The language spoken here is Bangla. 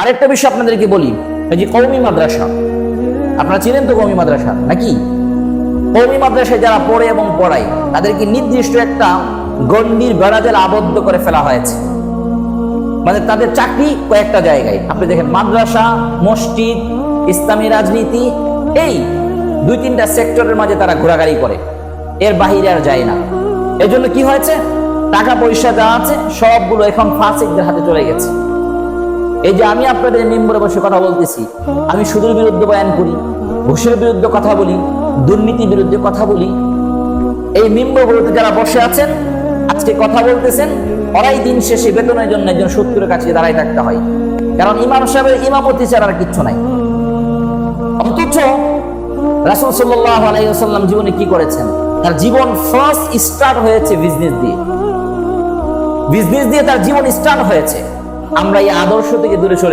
আরেকটা বিষয় আপনাদেরকে বলি, এই যে কওমি মাদ্রাসা, আপনারা চিনেন তো কওমি মাদ্রাসা নাকি? কওমি মাদ্রাসায় যারা পড়ে এবং পড়ায় তাদেরকে নির্দিষ্ট একটা গণ্ডির বেড়াজাল আবদ্ধ করে ফেলা হয়েছে। মানে তাদের চাকরি কয়েকটা জায়গায়, আপনি দেখেন মাদ্রাসা, মসজিদ, ইসলামী রাজনীতি, এই দুই তিনটা সেক্টরের মাঝে তারা ঘোরাঘুরি করে, এর বাহিরে আর যায় না। এজন্য কি হয়েছে, টাকা পয়সা যা আছে সবগুলো এখন ফাসিকদের হাতে চলে গেছে। এই যে আমি আপনাদের মিম্বরে বসে কথা বলতেছি, আমি সুদের বিরুদ্ধে বয়ান করি, ঘুষের বিরুদ্ধে কথা বলি, দুর্নীতির বিরুদ্ধে কথা বলি। এই মিম্বরগুলোতে যারা বসে আছেন আজকে কথা বলতেছেন, ওরাই দিন শেষে বেতনের জন্য একজন শত্রুর কাছে দাঁড়ায় থাকতে হয়, কারণ ইমাম সাহেবের ইমামতি ছাড়া আর কিচ্ছু নাই। অথচ রাসূল সাল্লাল্লাহু আলাইহি ওয়াসাল্লাম জীবনে কি করেছেন? তার জীবন ফার্স্ট স্টার্ট হয়েছে বিজনেস দিয়ে। বিজনেস দিয়ে তার জীবন স্টার্ট হয়েছে। আমরা এই আদর্শ থেকে দূরে সরে